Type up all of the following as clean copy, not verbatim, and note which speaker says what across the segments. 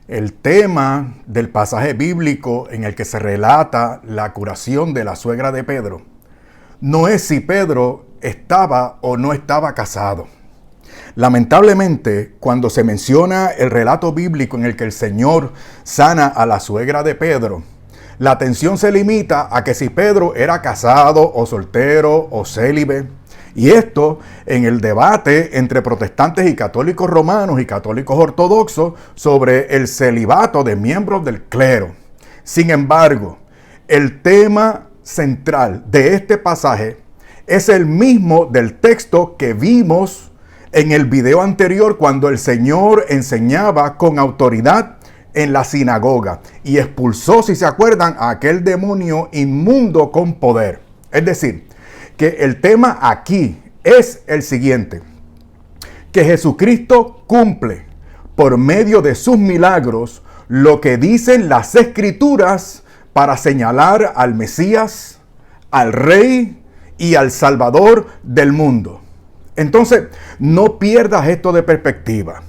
Speaker 1: El tema del pasaje bíblico en el que se relata la curación de la suegra de Pedro no es si Pedro estaba o no estaba casado. Lamentablemente, cuando se menciona el relato bíblico en el que el Señor sana a la suegra de Pedro, la atención se limita a que si Pedro era casado o soltero o célibe. Y esto en el debate entre protestantes y católicos romanos y católicos ortodoxos sobre el celibato de miembros del clero. Sin embargo, el tema central de este pasaje es el mismo del texto que vimos en el video anterior cuando el Señor enseñaba con autoridad en la sinagoga y expulsó, si se acuerdan, a aquel demonio inmundo con poder. Es decir, que el tema aquí es el siguiente: que Jesucristo cumple por medio de sus milagros lo que dicen las Escrituras para señalar al Mesías, al Rey y al Salvador del mundo. Entonces, no pierdas esto de perspectiva,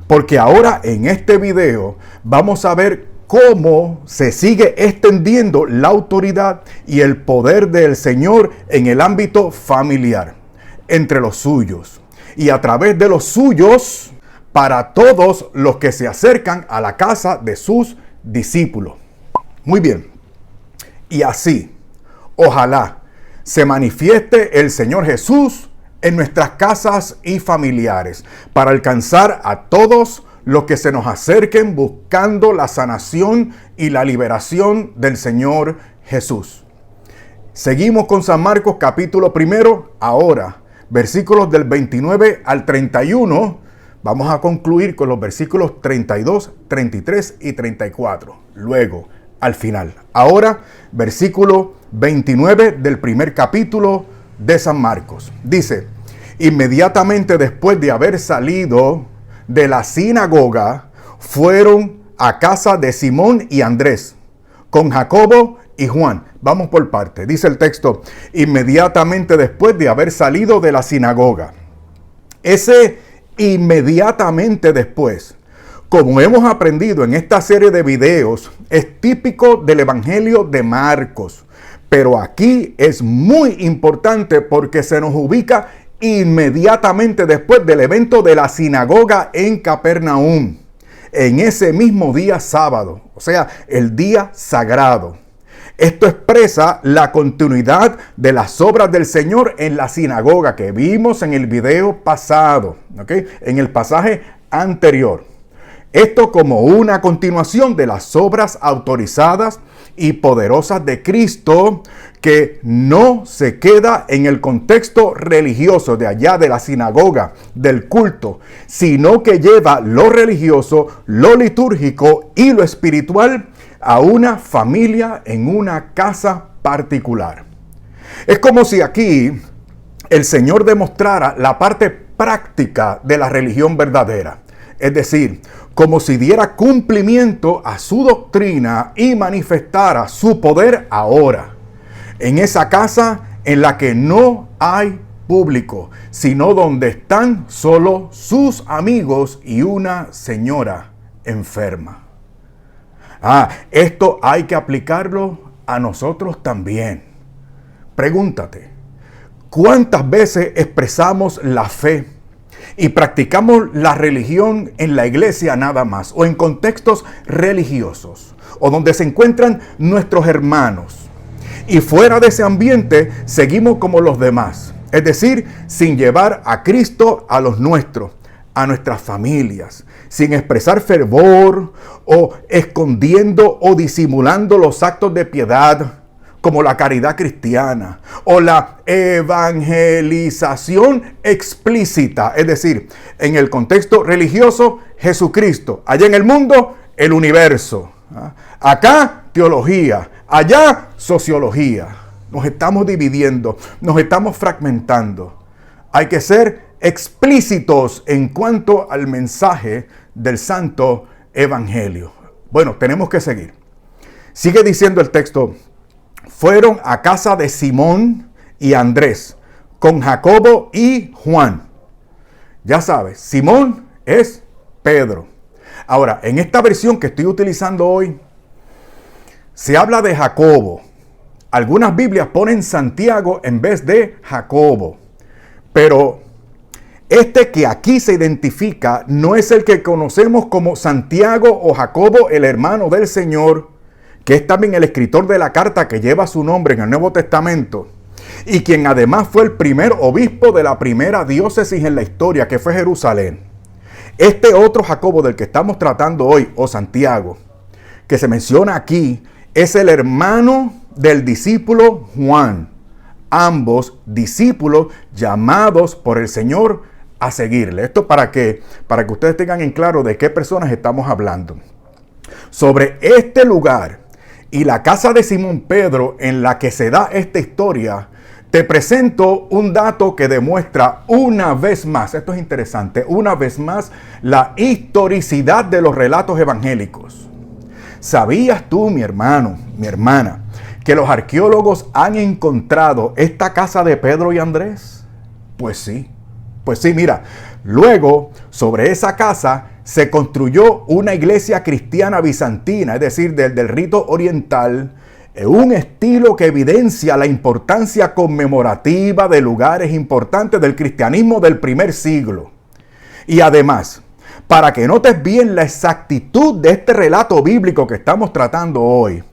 Speaker 1: porque ahora en este video vamos a ver cómo se sigue extendiendo la autoridad y el poder del Señor en el ámbito familiar, entre los suyos, y a través de los suyos para todos los que se acercan a la casa de sus discípulos. Muy bien, y así, ojalá se manifieste el Señor Jesús en nuestras casas y familiares, para alcanzar a todos los que se nos acerquen buscando la sanación y la liberación del Señor Jesús. Seguimos con San Marcos capítulo 1, ahora, versículos del 29 al 31. Vamos a concluir con los versículos 32, 33 y 34. Luego, al final. Ahora, versículo 29 del primer capítulo de San Marcos. Dice: inmediatamente después de haber salido de la sinagoga, fueron a casa de Simón y Andrés, con Jacobo y Juan. Vamos por parte. Dice el texto: inmediatamente después de haber salido de la sinagoga. Ese inmediatamente después, como hemos aprendido en esta serie de videos, es típico del Evangelio de Marcos. Pero aquí es muy importante porque se nos ubica inmediatamente después del evento de la sinagoga en Capernaum, en ese mismo día sábado, o sea, el día sagrado. Esto expresa la continuidad de las obras del Señor en la sinagoga que vimos en el video pasado, en el pasaje anterior. Esto como una continuación de las obras autorizadas y poderosas de Cristo, que no se queda en el contexto religioso de allá de la sinagoga, del culto, sino que lleva lo religioso, lo litúrgico y lo espiritual a una familia en una casa particular. Es como si aquí el Señor demostrara la parte práctica de la religión verdadera. Es decir, como si diera cumplimiento a su doctrina y manifestara su poder ahora, en esa casa en la que no hay público, sino donde están solo sus amigos y una señora enferma. Esto hay que aplicarlo a nosotros también. Pregúntate, ¿cuántas veces expresamos la fe y practicamos la religión en la iglesia nada más, o en contextos religiosos, o donde se encuentran nuestros hermanos, y fuera de ese ambiente seguimos como los demás? Es decir, sin llevar a Cristo a los nuestros, a nuestras familias, sin expresar fervor o escondiendo o disimulando los actos de piedad, como la caridad cristiana o la evangelización explícita. Es decir, en el contexto religioso, Jesucristo; allá en el mundo, el universo. Acá, teología; allá, sociología. Nos estamos dividiendo, nos estamos fragmentando. Hay que ser explícitos en cuanto al mensaje del Santo Evangelio. Bueno, tenemos que seguir. Sigue diciendo el texto: fueron a casa de Simón y Andrés, con Jacobo y Juan. Ya sabes, Simón es Pedro. Ahora, en esta versión que estoy utilizando hoy, se habla de Jacobo. Algunas Biblias ponen Santiago en vez de Jacobo. Pero este que aquí se identifica no es el que conocemos como Santiago o Jacobo, el hermano del Señor, que es también el escritor de la carta que lleva su nombre en el Nuevo Testamento, y quien además fue el primer obispo de la primera diócesis en la historia, que fue Jerusalén. Este otro Jacobo del que estamos tratando hoy, o Santiago, que se menciona aquí, es el hermano del discípulo Juan. Ambos discípulos llamados por el Señor a seguirle. Esto para que ustedes tengan en claro de qué personas estamos hablando. Sobre este lugar y la casa de Simón Pedro en la que se da esta historia, te presento un dato que demuestra una vez más, esto es interesante, una vez más la historicidad de los relatos evangélicos. ¿Sabías tú, mi hermano, mi hermana, que los arqueólogos han encontrado esta casa de Pedro y Andrés? Pues sí, mira. Luego, sobre esa casa se construyó una iglesia cristiana bizantina, es decir, del rito oriental, un estilo que evidencia la importancia conmemorativa de lugares importantes del cristianismo del primer siglo. Y además, para que notes bien la exactitud de este relato bíblico que estamos tratando hoy,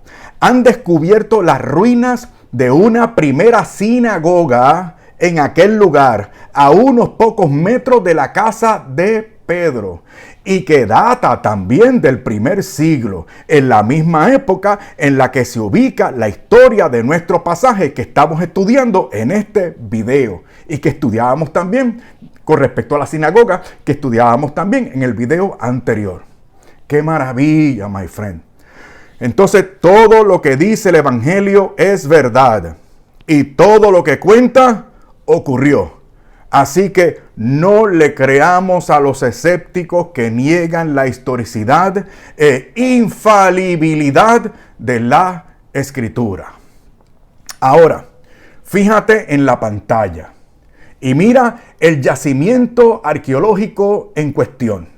Speaker 1: han descubierto las ruinas de una primera sinagoga en aquel lugar, a unos pocos metros de la casa de Pedro, y que data también del primer siglo, en la misma época en la que se ubica la historia de nuestro pasaje que estamos estudiando en este video, y que estudiábamos también con respecto a la sinagoga, que estudiábamos también en el video anterior. ¡Qué maravilla, my friend! Entonces, todo lo que dice el Evangelio es verdad. Y todo lo que cuenta ocurrió. Así que no le creamos a los escépticos que niegan la historicidad e infalibilidad de la Escritura. Ahora, fíjate en la pantalla y mira el yacimiento arqueológico en cuestión.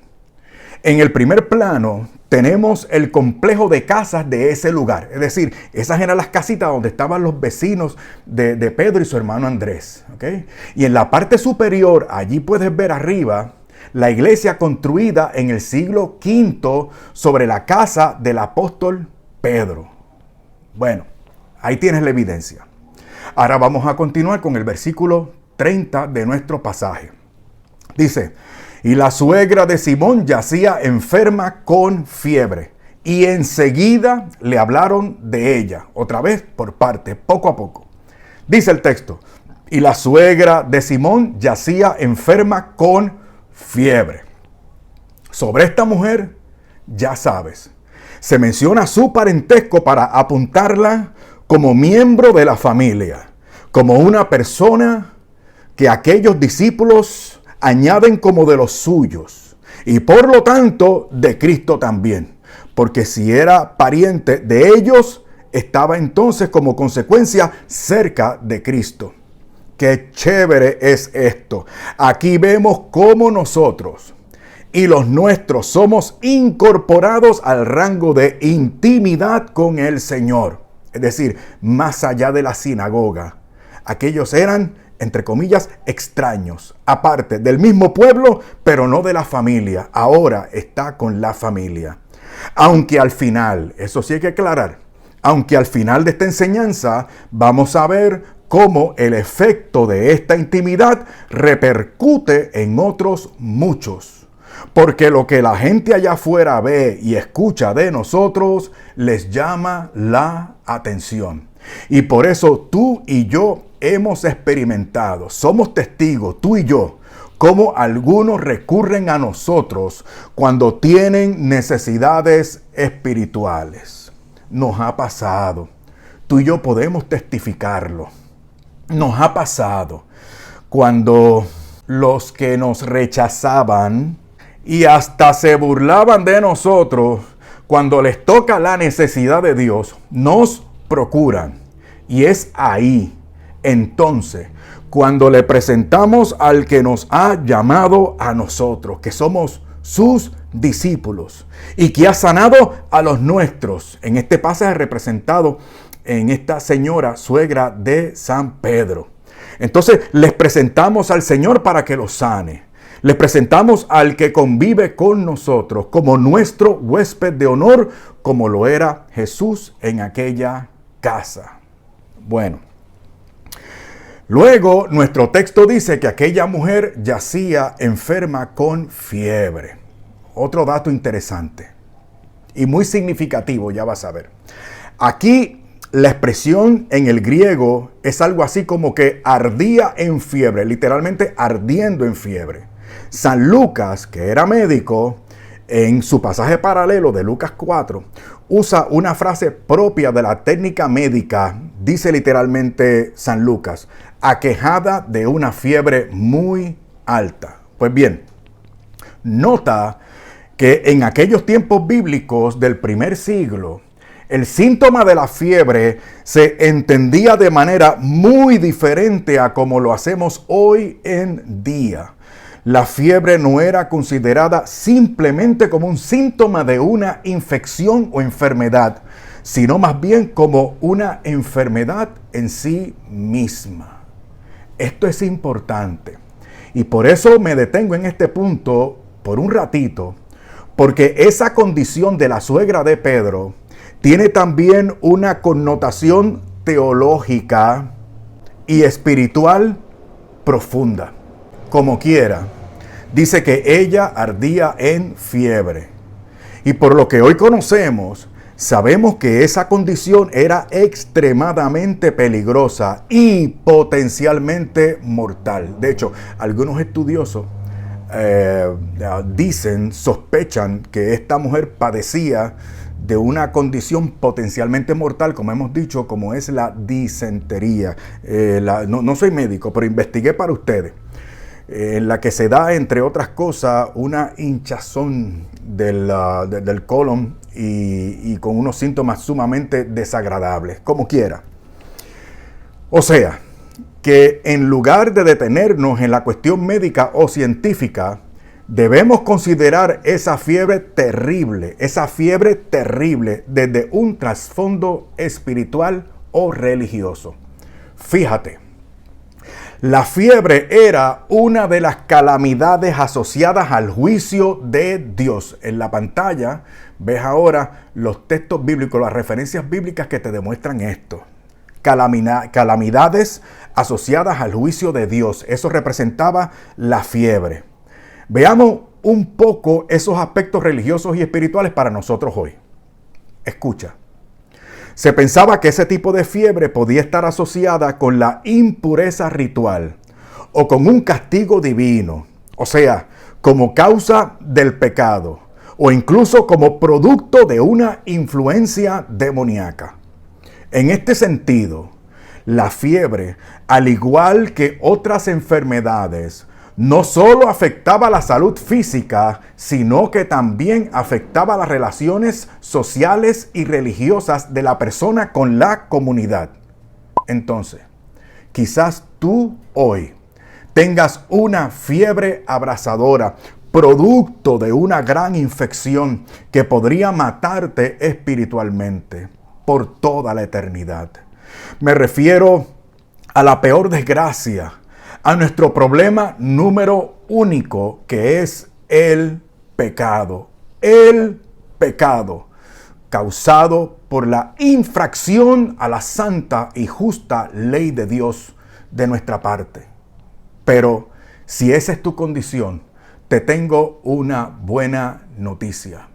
Speaker 1: En el primer plano tenemos el complejo de casas de ese lugar. Es decir, esas eran las casitas donde estaban los vecinos de Pedro y su hermano Andrés. ¿Okay? Y en la parte superior, allí puedes ver arriba, la iglesia construida en el siglo V sobre la casa del apóstol Pedro. Bueno, ahí tienes la evidencia. Ahora vamos a continuar con el versículo 30 de nuestro pasaje. Dice: y la suegra de Simón yacía enferma con fiebre, y enseguida le hablaron de ella. Otra vez por parte, poco a poco. Dice el texto: y la suegra de Simón yacía enferma con fiebre. Sobre esta mujer, ya sabes, se menciona su parentesco para apuntarla como miembro de la familia, como una persona que aquellos discípulos añaden como de los suyos, y por lo tanto de Cristo también, porque si era pariente de ellos, estaba entonces como consecuencia cerca de Cristo. ¡Qué chévere es esto! Aquí vemos cómo nosotros y los nuestros somos incorporados al rango de intimidad con el Señor, es decir, más allá de la sinagoga. Aquellos eran, entre comillas, extraños, aparte del mismo pueblo, pero no de la familia. Ahora está con la familia. Aunque al final, eso sí hay que aclarar, aunque al final de esta enseñanza vamos a ver cómo el efecto de esta intimidad repercute en otros muchos. Porque lo que la gente allá afuera ve y escucha de nosotros les llama la atención. Y por eso tú y yo hemos experimentado, somos testigos, tú y yo, cómo algunos recurren a nosotros cuando tienen necesidades espirituales. Nos ha pasado. Tú y yo podemos testificarlo. Nos ha pasado cuando los que nos rechazaban y hasta se burlaban de nosotros, cuando les toca la necesidad de Dios, nos procuran. Y es ahí, entonces, cuando le presentamos al que nos ha llamado a nosotros, que somos sus discípulos y que ha sanado a los nuestros. En este pasaje representado en esta señora suegra de San Pedro. Entonces les presentamos al Señor para que los sane. Les presentamos al que convive con nosotros como nuestro huésped de honor, como lo era Jesús en aquella casa. Bueno, luego nuestro texto dice que aquella mujer yacía enferma con fiebre. Otro dato interesante y muy significativo, ya vas a ver. Aquí la expresión en el griego es algo así como que ardía en fiebre, literalmente ardiendo en fiebre. San Lucas, que era médico, en su pasaje paralelo de Lucas 4, usa una frase propia de la técnica médica. Dice literalmente San Lucas, aquejada de una fiebre muy alta. Pues bien, nota que en aquellos tiempos bíblicos del primer siglo, el síntoma de la fiebre se entendía de manera muy diferente a como lo hacemos hoy en día. La fiebre no era considerada simplemente como un síntoma de una infección o enfermedad, sino más bien como una enfermedad en sí misma. Esto es importante y por eso me detengo en este punto por un ratito, porque esa condición de la suegra de Pedro tiene también una connotación teológica y espiritual profunda. Como quiera, dice que ella ardía en fiebre. Y por lo que hoy conocemos, sabemos que esa condición era extremadamente peligrosa y potencialmente mortal. De hecho, algunos estudiosos sospechan que esta mujer padecía de una condición potencialmente mortal, como hemos dicho, como es la disentería. No soy médico, pero investigué para ustedes. En la que se da, entre otras cosas, una hinchazón del colon y con unos síntomas sumamente desagradables, como quiera. O sea, que en lugar de detenernos en la cuestión médica o científica, debemos considerar esa fiebre terrible desde un trasfondo espiritual o religioso. Fíjate, la fiebre era una de las calamidades asociadas al juicio de Dios. En la pantalla ves ahora los textos bíblicos, las referencias bíblicas que te demuestran esto. Calamidades asociadas al juicio de Dios. Eso representaba la fiebre. Veamos un poco esos aspectos religiosos y espirituales para nosotros hoy. Escucha. Se pensaba que ese tipo de fiebre podía estar asociada con la impureza ritual o con un castigo divino, o sea, como causa del pecado o incluso como producto de una influencia demoníaca. En este sentido, la fiebre, al igual que otras enfermedades, no solo afectaba la salud física, sino que también afectaba las relaciones sociales y religiosas de la persona con la comunidad. Entonces, quizás tú hoy tengas una fiebre abrasadora, producto de una gran infección que podría matarte espiritualmente por toda la eternidad. Me refiero a la peor desgracia, a nuestro problema número único, que es el pecado. El pecado causado por la infracción a la santa y justa ley de Dios de nuestra parte. Pero si esa es tu condición, te tengo una buena noticia.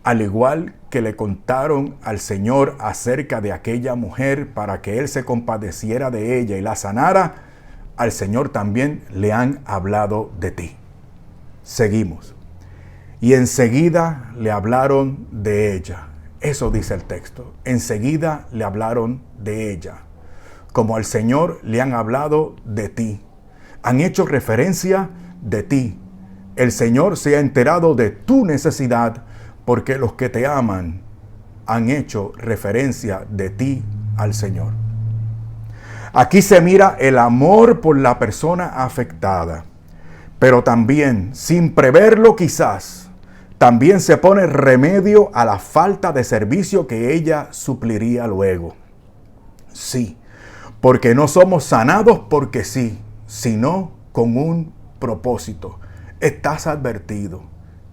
Speaker 1: Al igual que le contaron al Señor acerca de aquella mujer para que Él se compadeciera de ella y la sanara, al Señor también le han hablado de ti. Seguimos. Y enseguida le hablaron de ella. Eso dice el texto. Enseguida le hablaron de ella. Como al Señor le han hablado de ti. Han hecho referencia de ti. El Señor se ha enterado de tu necesidad porque los que te aman han hecho referencia de ti al Señor. Aquí se mira el amor por la persona afectada, pero también, sin preverlo quizás, también se pone remedio a la falta de servicio que ella supliría luego. Sí, porque no somos sanados porque sí, sino con un propósito. Estás advertido.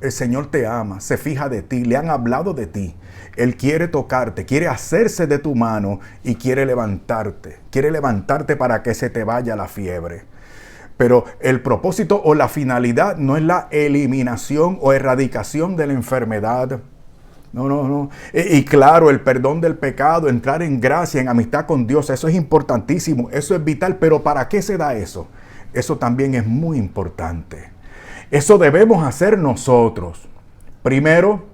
Speaker 1: El Señor te ama, se fija de ti, le han hablado de ti. Él quiere tocarte, quiere hacerse de tu mano y quiere levantarte. Quiere levantarte para que se te vaya la fiebre. Pero el propósito o la finalidad no es la eliminación o erradicación de la enfermedad. No. Y claro, el perdón del pecado, entrar en gracia, en amistad con Dios, eso es importantísimo, eso es vital. Pero ¿para qué se da eso? Eso también es muy importante. Eso debemos hacer nosotros. Primero,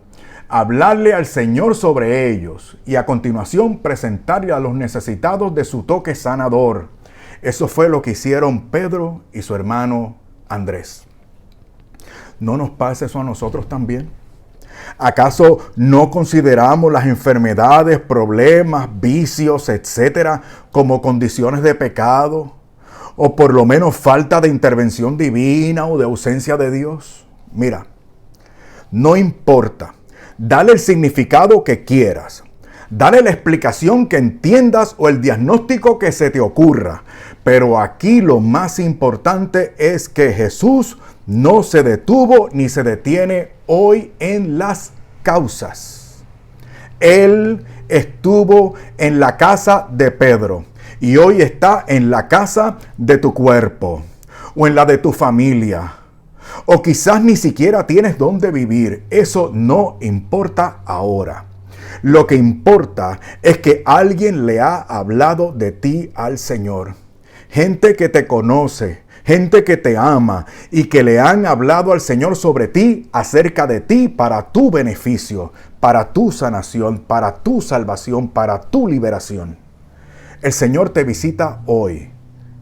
Speaker 1: hablarle al Señor sobre ellos y a continuación presentarle a los necesitados de su toque sanador. Eso fue lo que hicieron Pedro y su hermano Andrés. ¿No nos pasa eso a nosotros también? ¿Acaso no consideramos las enfermedades, problemas, vicios, etcétera, como condiciones de pecado? ¿O por lo menos falta de intervención divina o de ausencia de Dios? Mira, no importa. Dale el significado que quieras. Dale la explicación que entiendas o el diagnóstico que se te ocurra. Pero aquí lo más importante es que Jesús no se detuvo ni se detiene hoy en las causas. Él estuvo en la casa de Pedro y hoy está en la casa de tu cuerpo o en la de tu familia. O quizás ni siquiera tienes dónde vivir. Eso no importa ahora. Lo que importa es que alguien le ha hablado de ti al Señor. Gente que te conoce, gente que te ama y que le han hablado al Señor sobre ti, acerca de ti, para tu beneficio, para tu sanación, para tu salvación, para tu liberación. El Señor te visita hoy.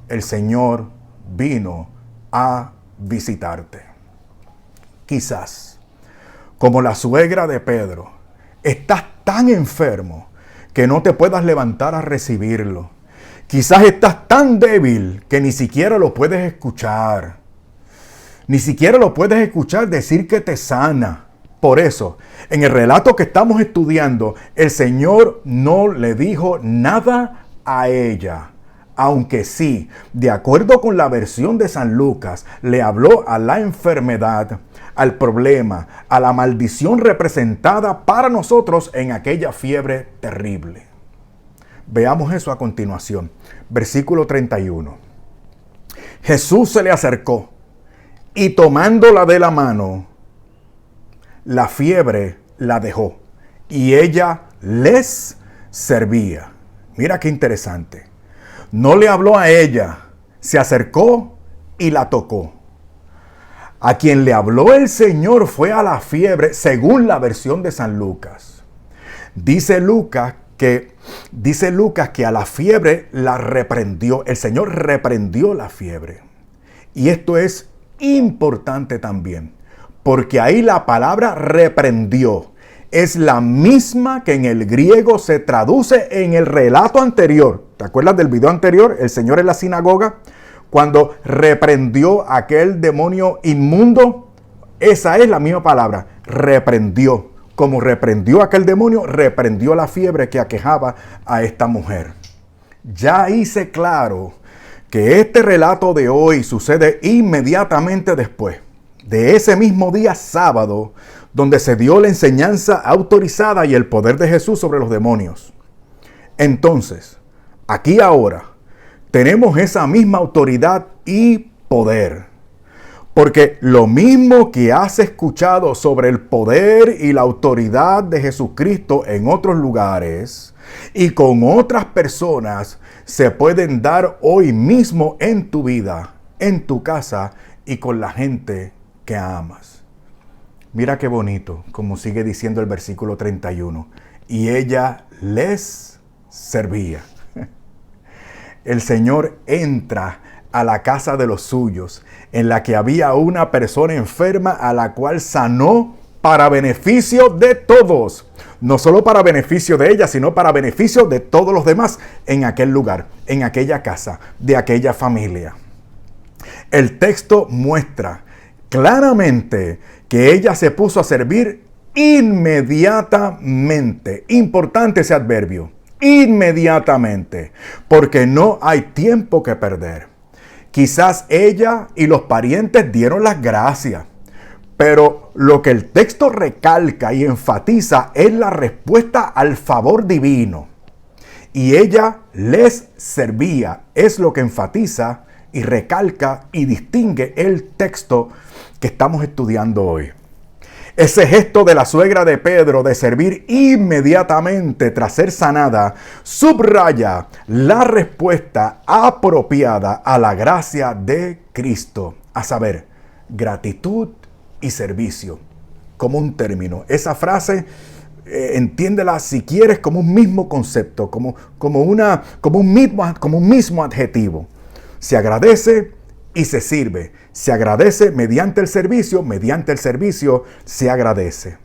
Speaker 1: El Señor vino a visitarte. Quizás, como la suegra de Pedro, estás tan enfermo que no te puedas levantar a recibirlo. Quizás estás tan débil que ni siquiera lo puedes escuchar. Ni siquiera lo puedes escuchar decir que te sana. Por eso, en el relato que estamos estudiando, el Señor no le dijo nada a ella. Aunque sí, de acuerdo con la versión de San Lucas, le habló a la enfermedad, al problema, a la maldición representada para nosotros en aquella fiebre terrible. Veamos eso a continuación. Versículo 31. Jesús se le acercó y tomándola de la mano, la fiebre la dejó y ella les servía. Mira qué interesante. No le habló a ella, se acercó y la tocó. A quien le habló el Señor fue a la fiebre, según la versión de San Lucas. Dice Lucas que a la fiebre la reprendió. El Señor reprendió la fiebre. Y esto es importante también, porque ahí la palabra reprendió es la misma que en el griego se traduce en el relato anterior. ¿Te acuerdas del video anterior? El Señor en la sinagoga, cuando reprendió a aquel demonio inmundo. Esa es la misma palabra, reprendió. Como reprendió a aquel demonio, reprendió la fiebre que aquejaba a esta mujer. Ya hice claro que este relato de hoy sucede inmediatamente después de ese mismo día sábado, donde se dio la enseñanza autorizada y el poder de Jesús sobre los demonios. Entonces, aquí ahora, tenemos esa misma autoridad y poder. Porque lo mismo que has escuchado sobre el poder y la autoridad de Jesucristo en otros lugares y con otras personas, se pueden dar hoy mismo en tu vida, en tu casa y con la gente que amas. Mira qué bonito, como sigue diciendo el versículo 31. Y ella les servía. El Señor entra a la casa de los suyos, en la que había una persona enferma a la cual sanó para beneficio de todos. No solo para beneficio de ella, sino para beneficio de todos los demás en aquel lugar, en aquella casa, de aquella familia. El texto muestra claramente que ella se puso a servir inmediatamente. Importante ese adverbio, inmediatamente, porque no hay tiempo que perder. Quizás ella y los parientes dieron las gracias, pero lo que el texto recalca y enfatiza es la respuesta al favor divino. Y ella les servía, es lo que enfatiza y recalca y distingue el texto que estamos estudiando hoy. Ese gesto de la suegra de Pedro de servir inmediatamente tras ser sanada subraya la respuesta apropiada a la gracia de Cristo, a saber, gratitud y servicio, como un término. Esa frase, entiéndela si quieres como un mismo concepto, como un mismo adjetivo. Se agradece y se sirve. Se agradece mediante el servicio se agradece.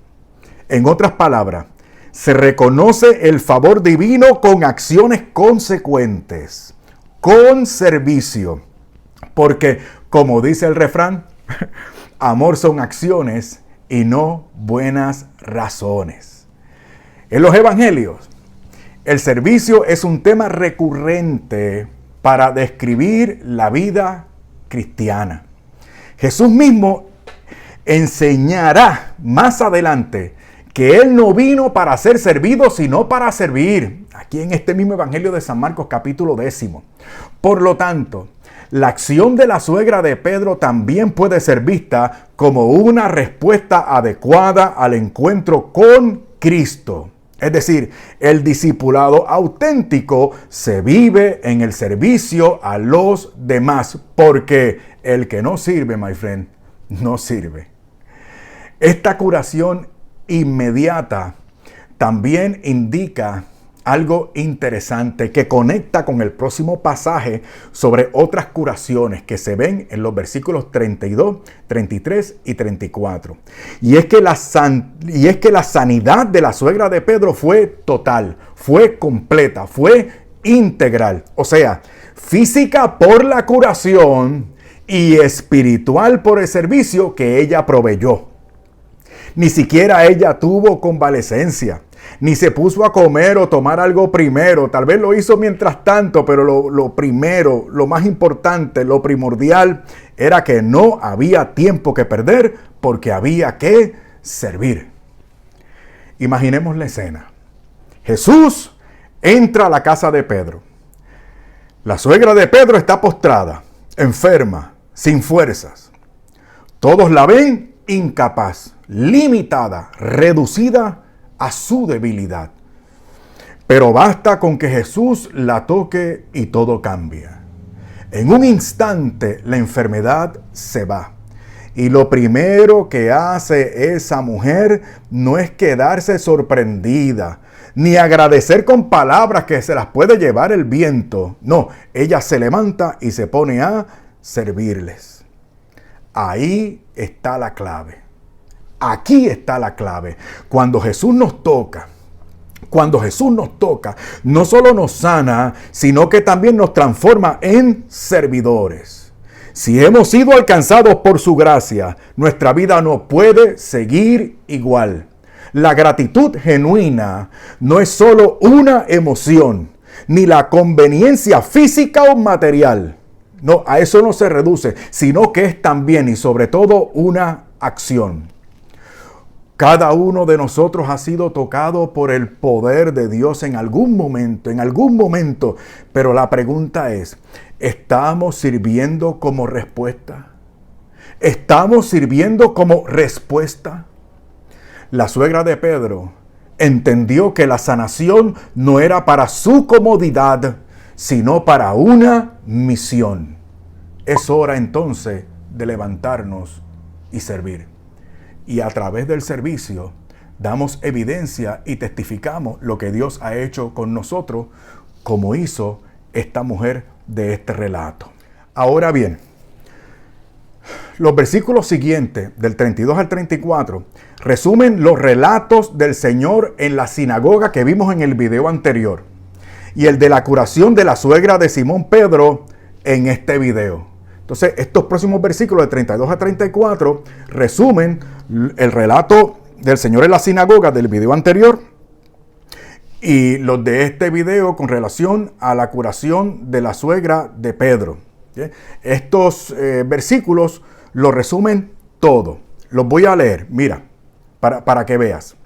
Speaker 1: En otras palabras, se reconoce el favor divino con acciones consecuentes, con servicio. Porque, como dice el refrán, amor son acciones y no buenas razones. En los evangelios, el servicio es un tema recurrente para describir la vida cristiana. Jesús mismo enseñará más adelante que Él no vino para ser servido, sino para servir. Aquí en este mismo Evangelio de San Marcos, capítulo 10. Por lo tanto, la acción de la suegra de Pedro también puede ser vista como una respuesta adecuada al encuentro con Cristo. Es decir, el discipulado auténtico se vive en el servicio a los demás, porque el que no sirve, my friend, no sirve. Esta curación inmediata también indica algo interesante que conecta con el próximo pasaje sobre otras curaciones que se ven en los versículos 32, 33 y 34. Y es que la sanidad de la suegra de Pedro fue total, fue completa, fue integral. O sea, física por la curación y espiritual por el servicio que ella proveyó. Ni siquiera ella tuvo convalecencia, ni se puso a comer o tomar algo primero. Tal vez lo hizo mientras tanto, pero lo primero, lo más importante, lo primordial, era que no había tiempo que perder porque había que servir. Imaginemos la escena. Jesús entra a la casa de Pedro. La suegra de Pedro está postrada, enferma, sin fuerzas. Todos la ven incapaz, limitada, reducida a su debilidad. Pero basta con que Jesús la toque y todo cambia. En un instante la enfermedad se va. Y lo primero que hace esa mujer no es quedarse sorprendida, ni agradecer con palabras que se las puede llevar el viento. No, ella se levanta y se pone a servirles. Ahí está la clave. Aquí está la clave. Cuando Jesús nos toca, no solo nos sana, sino que también nos transforma en servidores. Si hemos sido alcanzados por su gracia, nuestra vida no puede seguir igual. La gratitud genuina no es solo una emoción, ni la conveniencia física o material. No, a eso no se reduce, sino que es también y sobre todo una acción. Cada uno de nosotros ha sido tocado por el poder de Dios en algún momento, pero la pregunta es, ¿estamos sirviendo como respuesta? ¿Estamos sirviendo como respuesta? La suegra de Pedro entendió que la sanación no era para su comodidad, sino para una misión. Es hora entonces de levantarnos y servir. Y a través del servicio damos evidencia y testificamos lo que Dios ha hecho con nosotros, como hizo esta mujer de este relato. Ahora bien, los versículos siguientes, del 32 al 34, resumen los relatos del Señor en la sinagoga que vimos en el video anterior, y el de la curación de la suegra de Simón Pedro en este video. Entonces, estos próximos versículos de 32 a 34 resumen el relato del Señor en la sinagoga del video anterior y los de este video con relación a la curación de la suegra de Pedro. ¿Sí? Estos versículos lo resumen todo. Los voy a leer, mira, para que veas.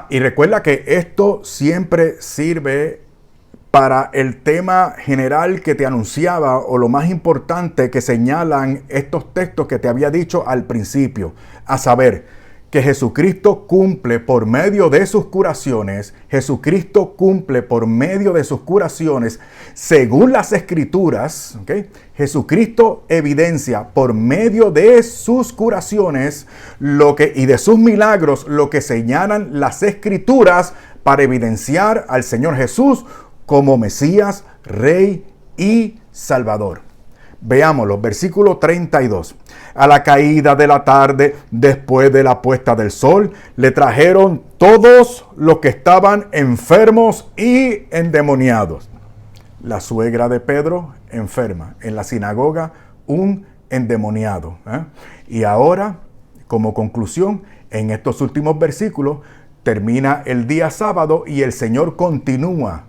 Speaker 1: Y recuerda que esto siempre sirve para el tema general que te anunciaba, o lo más importante que señalan estos textos que te había dicho al principio, a saber, que Jesucristo cumple por medio de sus curaciones, según las Escrituras, ¿okay? Jesucristo evidencia por medio de sus curaciones y de sus milagros lo que señalan las Escrituras para evidenciar al Señor Jesús como Mesías, Rey y Salvador. Veámoslo, versículo 32. A la caída de la tarde, después de la puesta del sol, le trajeron todos los que estaban enfermos y endemoniados. La suegra de Pedro enferma. En la sinagoga, un endemoniado. Y ahora, como conclusión, en estos últimos versículos, termina el día sábado y el Señor continúa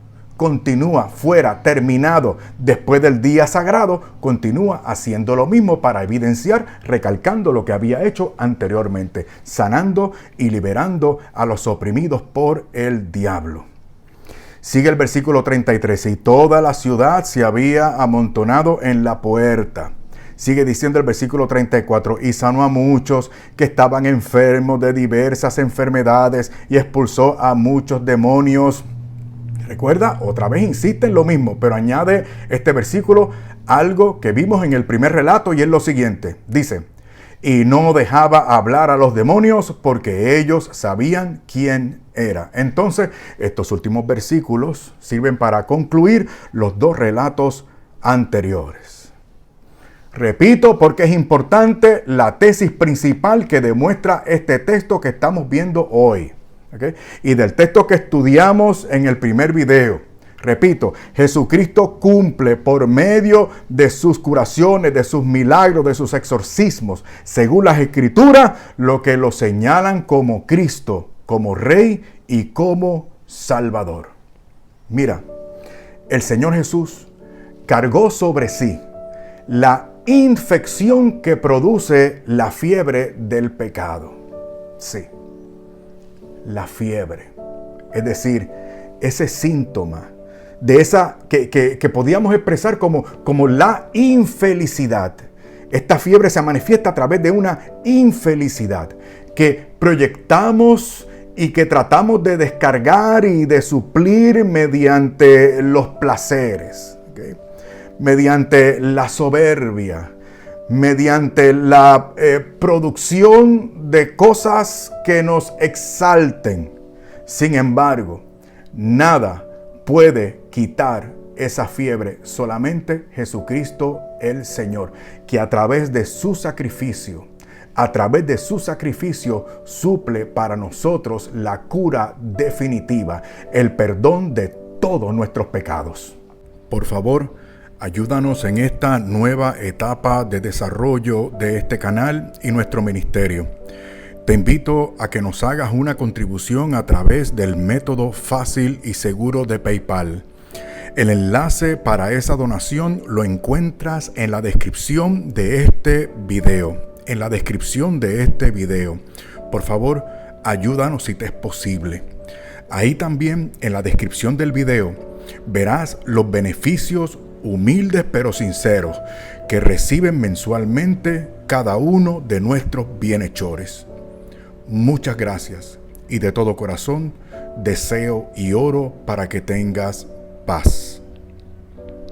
Speaker 1: fuera, terminado después del día sagrado, continúa haciendo lo mismo para evidenciar, recalcando lo que había hecho anteriormente, sanando y liberando a los oprimidos por el diablo. Sigue el versículo 33, y toda la ciudad se había amontonado en la puerta. Sigue diciendo el versículo 34, y sanó a muchos que estaban enfermos de diversas enfermedades y expulsó a muchos demonios. Recuerda, otra vez insiste en lo mismo, pero añade este versículo algo que vimos en el primer relato y es lo siguiente. Dice, y no dejaba hablar a los demonios porque ellos sabían quién era. Entonces, estos últimos versículos sirven para concluir los dos relatos anteriores. Repito porque es importante la tesis principal que demuestra este texto que estamos viendo hoy. ¿Okay? Y del texto que estudiamos en el primer video. Repito, Jesucristo cumple por medio de sus curaciones, de sus milagros, de sus exorcismos, según las Escrituras, lo que lo señalan como Cristo, como Rey y como Salvador. Mira, el Señor Jesús cargó sobre sí la infección que produce la fiebre del pecado. Sí. La fiebre, es decir, ese síntoma de esa que podíamos expresar como la infelicidad. Esta fiebre se manifiesta a través de una infelicidad que proyectamos y que tratamos de descargar y de suplir mediante los placeres, ¿okay? Mediante la soberbia, mediante la producción de cosas que nos exalten. Sin embargo, nada puede quitar esa fiebre, solamente Jesucristo el Señor, que a través de su sacrificio, suple para nosotros la cura definitiva, el perdón de todos nuestros pecados. Por favor, ayúdanos en esta nueva etapa de desarrollo de este canal y nuestro ministerio. Te invito a que nos hagas una contribución a través del método fácil y seguro de PayPal. El enlace para esa donación lo encuentras en la descripción de este video. Por favor, ayúdanos si te es posible. Ahí también, en la descripción del video, verás los beneficios humildes pero sinceros que reciben mensualmente cada uno de nuestros bienhechores. Muchas gracias y de todo corazón deseo y oro para que tengas paz.